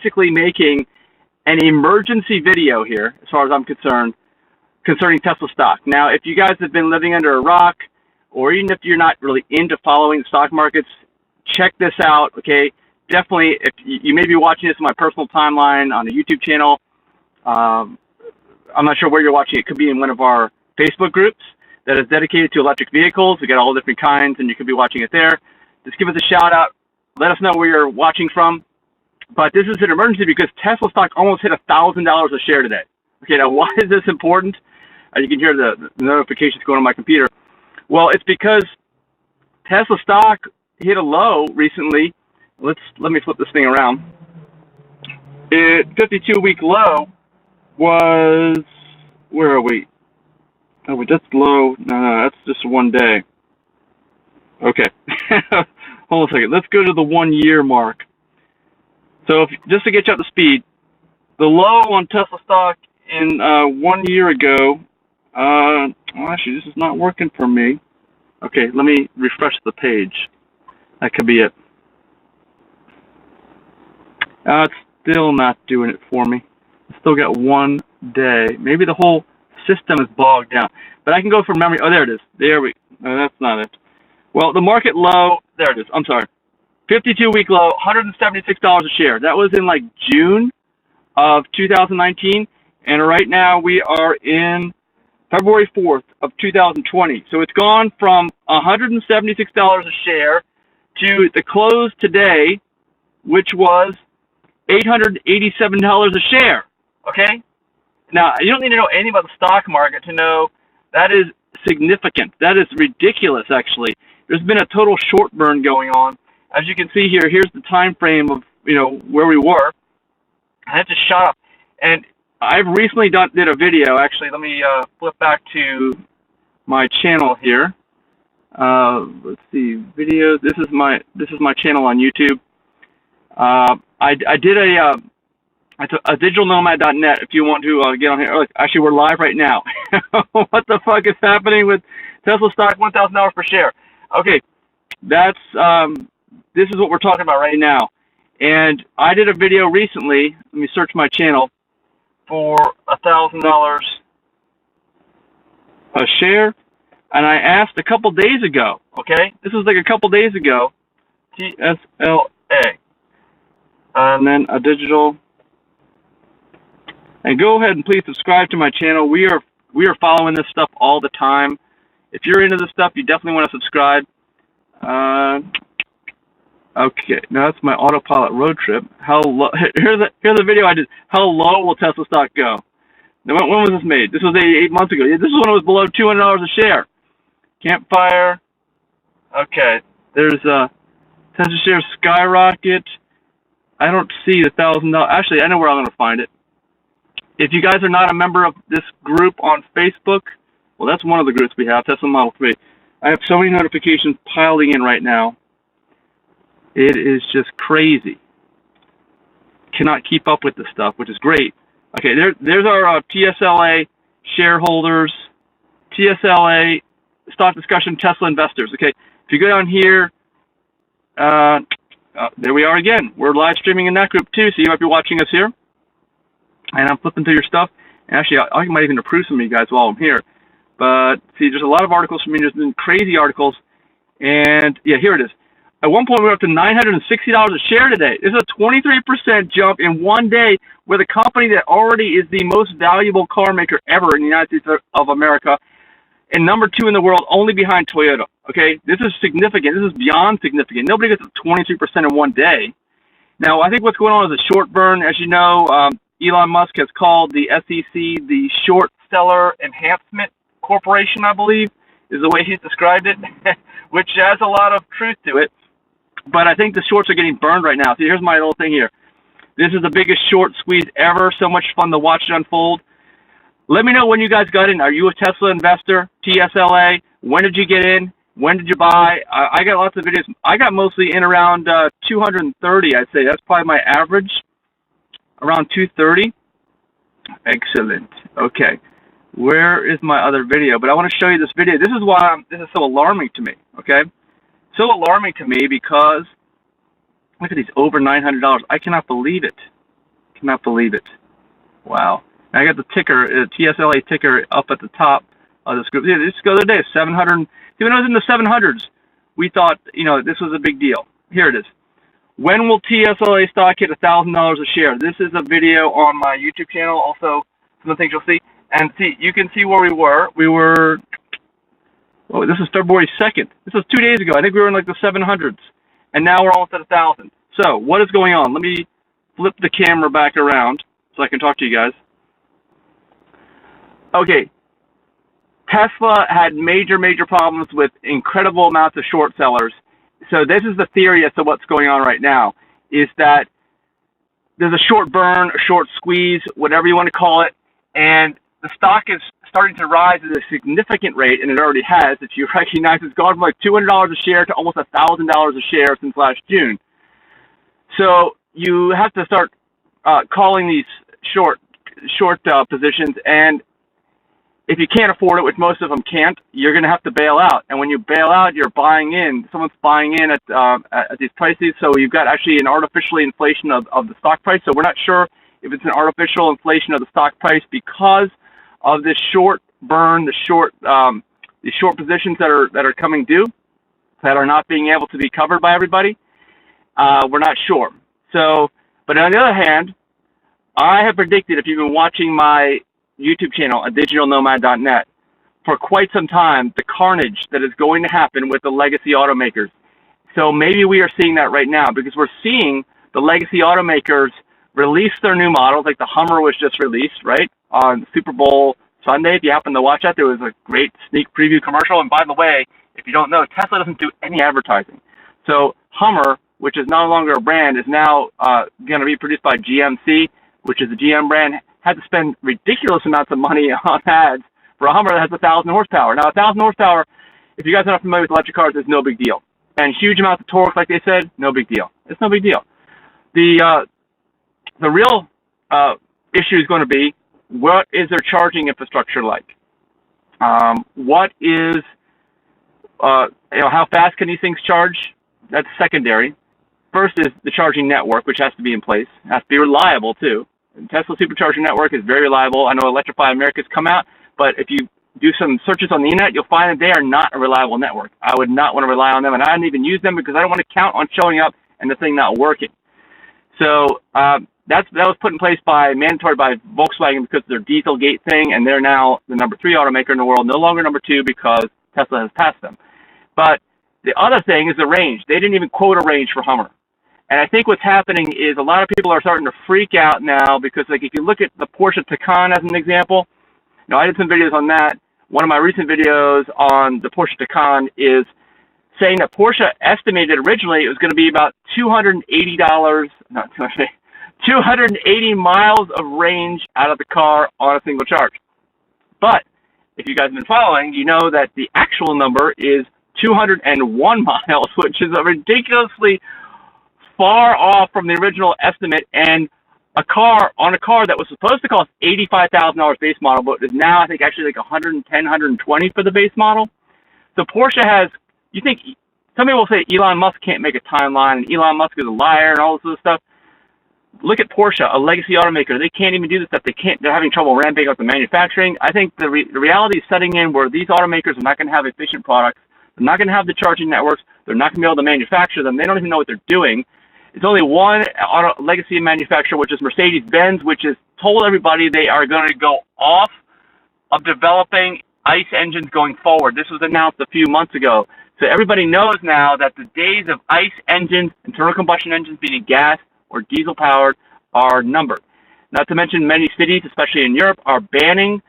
basically making an emergency video here, as far as I'm concerned, concerning Tesla stock. Now, if you guys have been living under a rock, or even if you're not really into following the stock markets, check this out, okay? Definitely, if you may be watching this on my personal timeline on the YouTube channel. I'm not sure where you're watching. It could be in one of our Facebook groups that is dedicated to electric vehicles. We got all different kinds, and you could be watching it there. Just give us a shout out. Let us know where you're watching from. But this is an emergency because Tesla stock almost hit $1,000 a share today. Okay, now why is this important? You can hear the notifications going on my computer. Well, it's because Tesla stock hit a low recently. Let me flip this thing around. 52-week low was, where are we? Oh, that's low. No, that's just one day. Okay. Hold on a second. Let's go to the 1 year mark. So just to get you up to speed, the low on Tesla stock in 1 year ago, actually this is not working for me. Okay, let me refresh the page. That could be it. It's still not doing it for me. I still got 1 day. Maybe the whole system is bogged down. But I can go from memory. Oh, there it is. No, that's not it. Well, the market low, there it is. I'm sorry. 52-week low, $176 a share. That was in like June of 2019. And right now we are in February 4th of 2020. So it's gone from $176 a share to the close today, which was $887 a share. Okay? Now, you don't need to know anything about the stock market to know that is significant. That is ridiculous, actually. There's been a total short burn going on. As you can see here, here's the time frame of where we were. And it just shot up. And I've recently did a video. Actually, let me flip back to my channel here. Let's see, videos. This is my channel on YouTube. I did a digitalnomad.net if you want to get on here. Actually, we're live right now. What the fuck is happening with Tesla stock? $1,000 per share. Okay, that's this is what we're talking about right now. And I did a video recently. Let me search my channel for $1,000 a share, and I asked a couple days ago. Okay, this was like a couple days ago. TSLA, and then a digital. And go ahead and please subscribe to my channel. We are following this stuff all the time. If you're into this stuff, you definitely want to subscribe. Okay, now that's my autopilot road trip. How low? Here's the video I did. How low will Tesla stock go? Now, when was this made? This was 8 months ago. This is when it was below $200 a share. Campfire. Okay, there's Tesla shares skyrocket. I don't see the $1,000. Actually, I know where I'm going to find it. If you guys are not a member of this group on Facebook, well, that's one of the groups we have, Tesla Model 3. I have so many notifications piling in right now. It is just crazy. Cannot keep up with this stuff, which is great. Okay, there's our TSLA shareholders, TSLA stock discussion Tesla investors. Okay, if you go down here, there we are again. We're live streaming in that group too, so you might be watching us here. And I'm flipping through your stuff. And actually, I might even approve some of you guys while I'm here. But see, there's a lot of articles from me. There's been crazy articles. And yeah, here it is. At one point, we were up to $960 a share today. This is a 23% jump in 1 day with a company that already is the most valuable car maker ever in the United States of America, and number 2 in the world, only behind Toyota. Okay, this is significant. This is beyond significant. Nobody gets 23% in 1 day. Now, I think what's going on is a short burn. As you know, Elon Musk has called the SEC the Short Seller Enhancement Corporation, I believe, is the way he's described it, which has a lot of truth to it. But I think the shorts are getting burned right now. See, here's my little thing here. This is the biggest short squeeze ever. So much fun to watch it unfold. Let me know when you guys got in. Are you a Tesla investor? TSLA? When did you get in? When did you buy? I got lots of videos. I got mostly in around 230, I'd say. That's probably my average, around 230. Excellent. Okay. Where is my other video? But I want to show you this video. This is why this is so alarming to me, okay? So alarming to me because look at these over $900. I cannot believe it. Cannot believe it. Wow. And I got the ticker, TSLA ticker, up at the top of this group. Yeah, this the other day, 700. See, when I was in the 700s, we thought, this was a big deal. Here it is. When will TSLA stock hit $1,000 a share? This is a video on my YouTube channel. Also, some of the things you'll see. And see, you can see where we were. This is February 2nd. This was 2 days ago. I think we were in like the 700s. And now we're almost at 1,000. So, what is going on? Let me flip the camera back around so I can talk to you guys. Okay. Tesla had major problems with incredible amounts of short sellers. So this is the theory as to what's going on right now, is that there's a short burn, a short squeeze, whatever you want to call it, and the stock is starting to rise at a significant rate, and it already has. If you recognize, it's gone from like $200 a share to almost $1,000 a share since last June. So you have to start calling these short positions, and if you can't afford it, which most of them can't, you're going to have to bail out. And when you bail out, you're buying in. Someone's buying in at these prices. So you've got actually an artificial inflation of the stock price. So we're not sure if it's an artificial inflation of the stock price because of this short burn, these short positions that are coming due, that are not being able to be covered by everybody. We're not sure. So, but on the other hand, I have predicted, if you've been watching my YouTube channel at digitalnomad.net for quite some time, the carnage that is going to happen with the legacy automakers. So maybe we are seeing that right now, because we're seeing the legacy automakers release their new models. Like the Hummer was just released, right, on Super Bowl Sunday. If you happen to watch that, there was a great sneak preview commercial. And by the way, if you don't know, Tesla doesn't do any advertising. So Hummer, which is no longer a brand, is now going to be produced by GMC, which is a GM brand, had to spend ridiculous amounts of money on ads for a Hummer that has 1,000 horsepower. Now, 1,000 horsepower, if you guys are not familiar with electric cars, is no big deal. And huge amounts of torque, like they said, no big deal. It's no big deal. The real issue is going to be, what is their charging infrastructure like? What is, how fast can these things charge? That's secondary. First is the charging network, which has to be in place. It has to be reliable, too. Tesla Supercharger Network is very reliable. I know Electrify America's come out, but if you do some searches on the internet, you'll find that they are not a reliable network. I would not want to rely on them, and I don't even use them because I don't want to count on showing up and the thing not working. So that was put in place mandatory by Volkswagen because of their Dieselgate thing, and they're now the number 3 automaker in the world, no longer number 2 because Tesla has passed them. But the other thing is the range. They didn't even quote a range for Hummer. And I think what's happening is a lot of people are starting to freak out now because, like, if you look at the Porsche Taycan as an example, I did some videos on that. One of my recent videos on the Porsche Taycan is saying that Porsche estimated originally it was going to be about $280 miles of range out of the car on a single charge. But if you guys have been following, you know that the actual number is 201 miles, which is a ridiculously far off from the original estimate, and a car that was supposed to cost $85,000 base model, but is now I think actually like $110, $120 for the base model. So Porsche has, you think, some people will say Elon Musk can't make a timeline and Elon Musk is a liar and all this other stuff. Look at Porsche, a legacy automaker. They can't even do this stuff. They're having trouble ramping up the manufacturing. I think the reality is setting in where these automakers are not going to have efficient products. They're not going to have the charging networks. They're not going to be able to manufacture them. They don't even know what they're doing. It's only one legacy manufacturer, which is Mercedes-Benz, which has told everybody they are going to go off of developing ICE engines going forward. This was announced a few months ago. So everybody knows now that the days of ICE engines, internal combustion engines being gas or diesel-powered, are numbered. Not to mention many cities, especially in Europe, are banning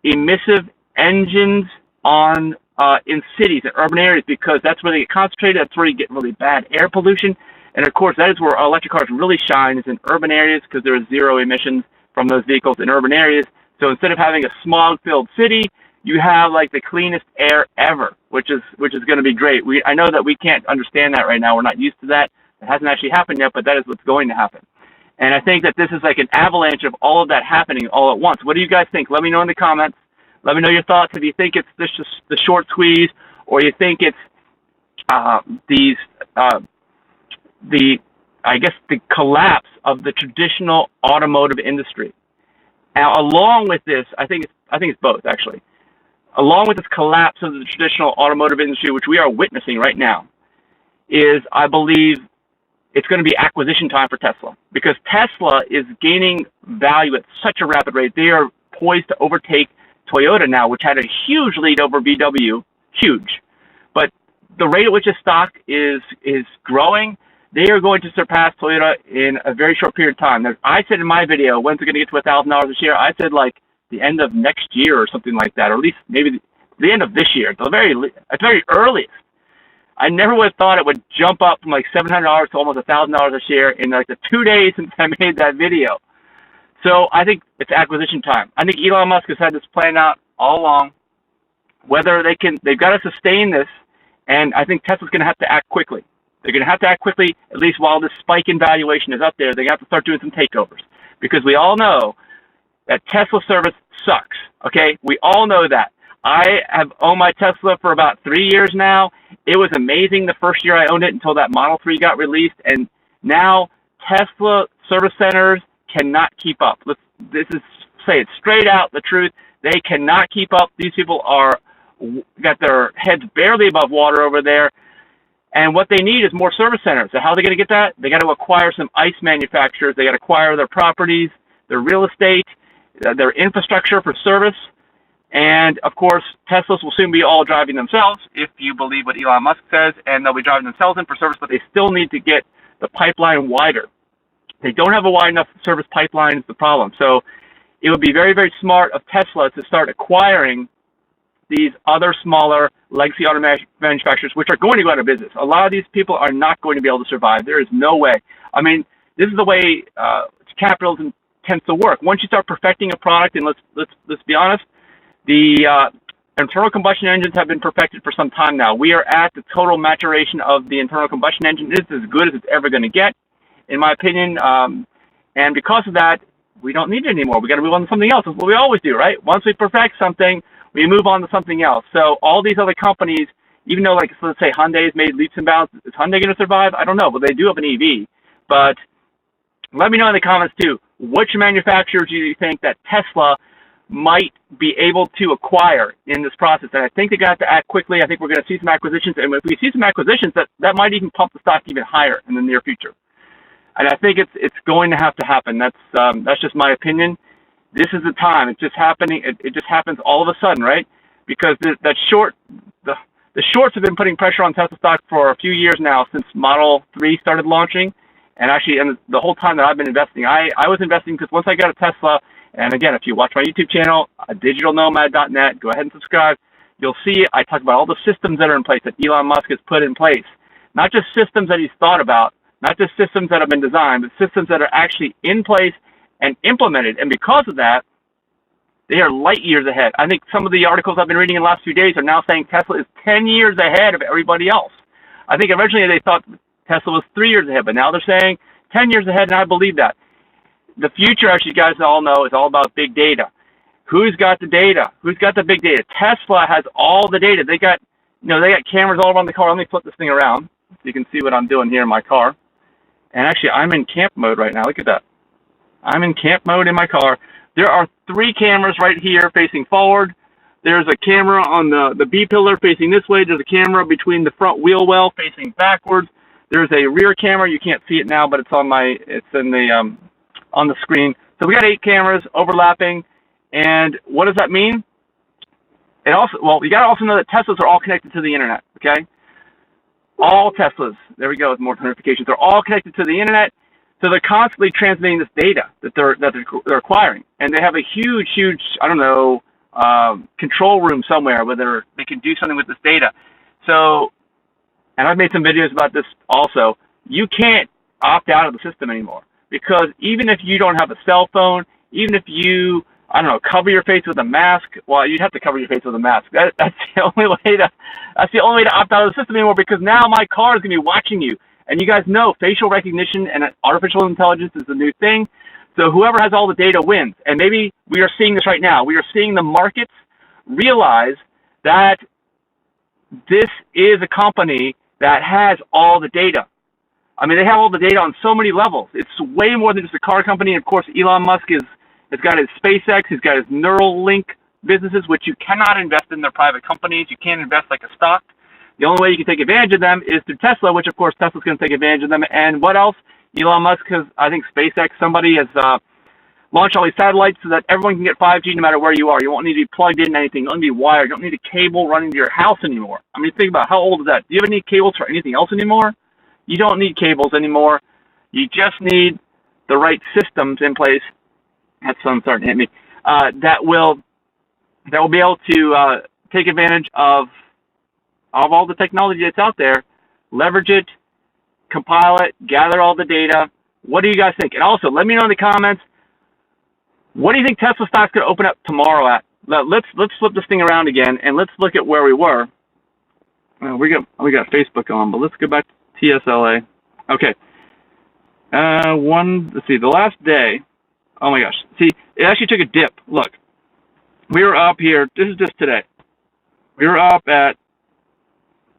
emissive engines in cities, in urban areas, because that's where they get concentrated. That's where you get really bad air pollution. And of course, that is where electric cars really shine, is in urban areas, because there is zero emissions from those vehicles in urban areas. So instead of having a smog-filled city, you have like the cleanest air ever, which is going to be great. I know that we can't understand that right now. We're not used to that. It hasn't actually happened yet, but that is what's going to happen. And I think that this is like an avalanche of all of that happening all at once. What do you guys think? Let me know in the comments. Let me know your thoughts. If you think it's just the short squeeze, or you think it's the I guess, the collapse of the traditional automotive industry. Now, along with this, I think it's both, actually. Along with this collapse of the traditional automotive industry, which we are witnessing right now, is, I believe, it's going to be acquisition time for Tesla, because Tesla is gaining value at such a rapid rate. They are poised to overtake Toyota now, which had a huge lead over VW, huge. But the rate at which the stock is growing, they are going to surpass Toyota in a very short period of time. Now, I said in my video, when's it going to get to $1,000 a share? I said like the end of next year or something like that, or at least maybe the end of this year, at the very earliest. I never would have thought it would jump up from like $700 to almost $1,000 a share in like the 2 days since I made that video. So I think it's acquisition time. I think Elon Musk has had this planned out all along. Whether they've got to sustain this, and I think Tesla's going to have to act quickly. They're going to have to act quickly, at least while this spike in valuation is up there. They have to start doing some takeovers, because we all know that Tesla service sucks. Okay, we all know that. I have owned my Tesla for about 3 years now. It was amazing the first year I owned it until that Model 3 got released, and now Tesla service centers cannot keep up. This is, say it straight out, the truth. They cannot keep up. These people got their heads barely above water over there, and what they need is more service centers. So how are they going to get that? They got to acquire some ICE manufacturers. They got to acquire their properties, their real estate, their infrastructure for service. And, of course, Teslas will soon be all driving themselves, if you believe what Elon Musk says, and they'll be driving themselves in for service, but they still need to get the pipeline wider. They don't have a wide enough service pipeline is the problem. So it would be very, very smart of Tesla to start acquiring these other smaller legacy auto manufacturers, which are going to go out of business. A lot of these people are not going to be able to survive. There is no way. I mean, this is the way capitalism tends to work. Once you start perfecting a product, and let's be honest, the internal combustion engines have been perfected for some time now. We are at the total maturation of the internal combustion engine. This is as good as it's ever going to get, in my opinion. And because of that, we don't need it anymore. We got to move on to something else. That's what we always do, right? Once we perfect something, we move on to something else. So all these other companies, even though, like, let's say Hyundai's made leaps and bounds, is Hyundai going to survive? I don't know, but they do have an EV. But let me know in the comments, too, which manufacturers do you think that Tesla might be able to acquire in this process? And I think they're going to have to act quickly. I think we're going to see some acquisitions. And if we see some acquisitions, that might even pump the stock even higher in the near future. And I think it's going to have to happen. That's just my opinion. This is the time. It's just happening. It just happens all of a sudden, right? Because the shorts have been putting pressure on Tesla stock for a few years now, since Model 3 started launching. And actually, and the whole time that I've been investing, I was investing because once I got a Tesla, and again, if you watch my YouTube channel, digitalnomad.net, go ahead and subscribe. You'll see I talk about all the systems that are in place that Elon Musk has put in place. Not just systems that he's thought about, not just systems that have been designed, but systems that are actually in place and implemented. And because of that, they are light years ahead. I think some of the articles I've been reading in the last few days are now saying Tesla is 10 years ahead of everybody else. I think originally they thought Tesla was 3 years ahead, but now they're saying 10 years ahead, and I believe that. The future, as you guys all know, is all about big data. Who's got the data? Who's got the big data? Tesla has all the data. They got cameras all around the car. Let me flip this thing around so you can see what I'm doing here in my car. And actually, I'm in camp mode right now. Look at that. I'm in camp mode in my car. There are 3 cameras right here facing forward. There's a camera on the B pillar facing this way. There's a camera between the front wheel well facing backwards. There's a rear camera. You can't see it now, but it's on the screen. So we got 8 cameras overlapping. And what does that mean? You got to also know that Teslas are all connected to the internet, okay? All Teslas, there we go, with more notifications. They're all connected to the internet. So they're constantly transmitting this data that they're acquiring. And they have a huge, I don't know, control room somewhere where they can do something with this data. So, and I've made some videos about this also, you can't opt out of the system anymore. Because even if you don't have a cell phone, even if you, I don't know, cover your face with a mask, well, you'd have to cover your face with a mask. That's the only way to opt out of the system anymore, because now my car is going to be watching you. And you guys know facial recognition and artificial intelligence is the new thing. So whoever has all the data wins. And maybe we are seeing this right now. We are seeing the markets realize that this is a company that has all the data. I mean, they have all the data on so many levels. It's way more than just a car company. Of course, Elon Musk has got his SpaceX, he's got his Neuralink businesses, which you cannot invest in their private companies. You can't invest like a stock. The only way you can take advantage of them is through Tesla, which of course Tesla's going to take advantage of them. And what else? Elon Musk has, I think SpaceX, somebody has launched all these satellites so that everyone can get 5G no matter where you are. You won't need to be plugged in anything. You don't need to be wired. You don't need a cable running to your house anymore. I mean, think about how old is that? Do you ever need cables for anything else anymore? You don't need cables anymore. You just need the right systems in place. That sun's starting to hit me. That will be able to take advantage of all the technology that's out there, leverage it, compile it, gather all the data. What do you guys think? And also, let me know in the comments, what do you think Tesla stock's going to open up tomorrow at? Let's flip this thing around again, and let's look at where we were. We got Facebook on, but let's go back to TSLA. Okay. Let's see, the last day. Oh my gosh. See, it actually took a dip. Look, we were up here. This is just today. We were up at,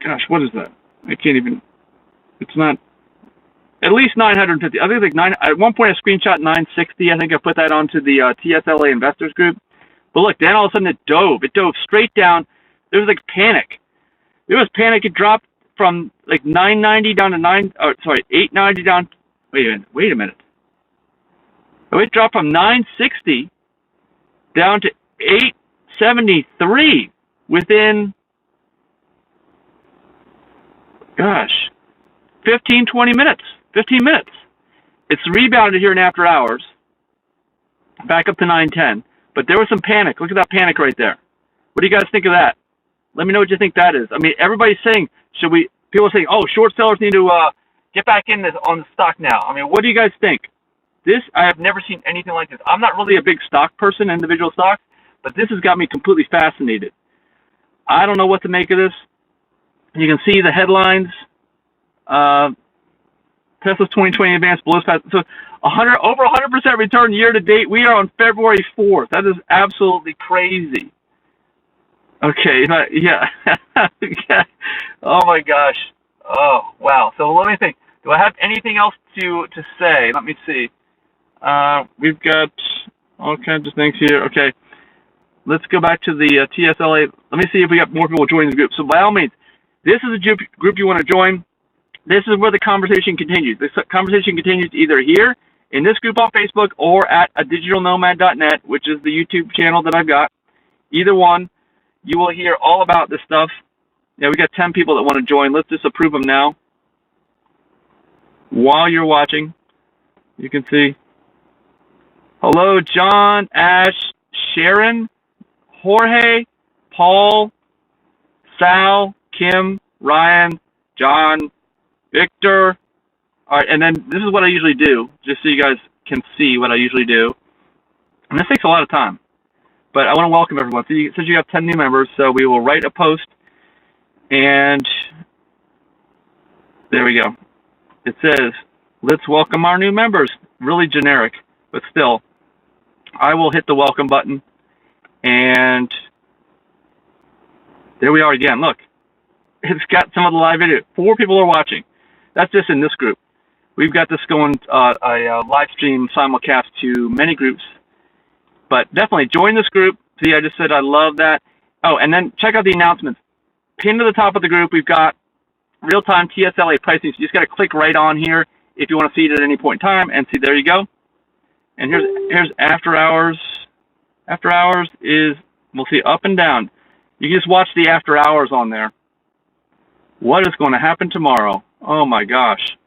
gosh, what is that? I can't even, it's not, at least 950. I think like at one point I screenshot 960. I think I put that onto the TSLA investors group. But look, then all of a sudden it dove. It dove straight down. There was like panic. There was panic. It dropped from like 990 down to 890 down. Wait a minute. Oh, it dropped from 960 down to 873 within, gosh, 15, 20 minutes. 15 minutes. It's rebounded here in after hours, back up to 910. But there was some panic. Look at that panic right there. What do you guys think of that? Let me know what you think that is. I mean, everybody's saying, people are saying, oh, short sellers need to get back in this on the stock now. I mean, what do you guys think? I have never seen anything like this. I'm not really a big stock person, individual stocks, but this has got me completely fascinated. I don't know what to make of this. You can see the headlines. Tesla's 2020 advanced blows past. So over 100% return year to date. We are on February 4th. That is absolutely crazy. Okay, yeah. Oh my gosh. Oh, wow. So let me think. Do I have anything else to say? Let me see. We've got all kinds of things here. Okay. Let's go back to the TSLA. Let me see if we got more people joining the group. So by all means, this is a group you want to join. This is where the conversation continues. This conversation continues either here in this group on Facebook or at adigitalnomad.net, which is the YouTube channel that I've got. Either one, you will hear all about this stuff. Yeah, we got 10 people that want to join. Let's just approve them now. While you're watching, you can see. Hello, John, Ash, Sharon, Jorge, Paul, Sal, Kim, Ryan, John, Victor. All right, and then this is what I usually do, just so you guys can see what I usually do. And this takes a lot of time, but I want to welcome everyone. So since you have 10 new members, so we will write a post, and there we go. It says, let's welcome our new members. Really generic, but still. I will hit the welcome button, and there we are again. Look, it's got some of the live video. 4 people are watching. That's just in this group. We've got this going, a live stream simulcast to many groups, but definitely join this group. See, I just said I love that. Oh, and then check out the announcements. Pinned to the top of the group, we've got real-time TSLA pricing. So you just got to click right on here if you want to see it at any point in time, and see, there you go. And here's after hours. After hours is, we'll see up and down. You can just watch the after hours on there. What is going to happen tomorrow? Oh my gosh.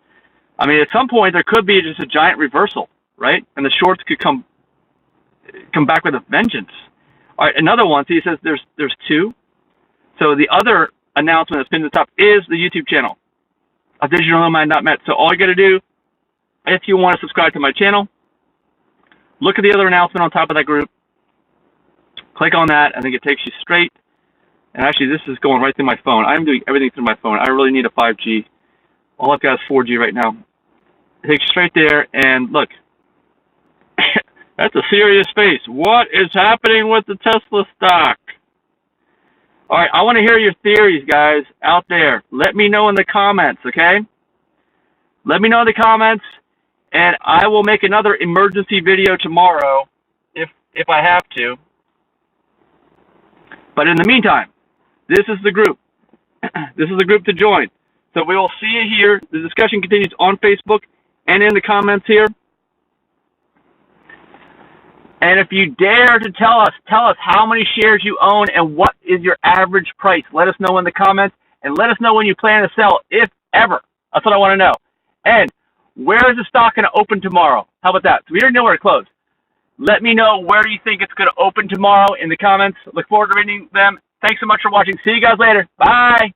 I mean, at some point there could be just a giant reversal, right? And the shorts could come back with a vengeance. All right, another one. See, it says there's 2. So the other announcement that's pinned to the top is the YouTube channel of digitalnomad.net. So all you got to do, if you want to subscribe to my channel, look at the other announcement on top of that group. Click on that. I think it takes you straight. And actually, this is going right through my phone. I'm doing everything through my phone. I really need a 5G. All I've got is 4G right now. It takes you straight there, and look. That's a serious face. What is happening with the Tesla stock? All right, I want to hear your theories, guys, out there. Let me know in the comments, okay? Let me know in the comments, and I will make another emergency video tomorrow if I have to. But in the meantime, this is the group. This is the group to join. So we will see you here. The discussion continues on Facebook and in the comments here. And if you dare to tell us how many shares you own and what is your average price. Let us know in the comments, and let us know when you plan to sell, if ever. That's what I want to know. And where is the stock going to open tomorrow? How about that? So we already know where to close. Let me know where you think it's going to open tomorrow in the comments. Look forward to reading them. Thanks so much for watching. See you guys later. Bye.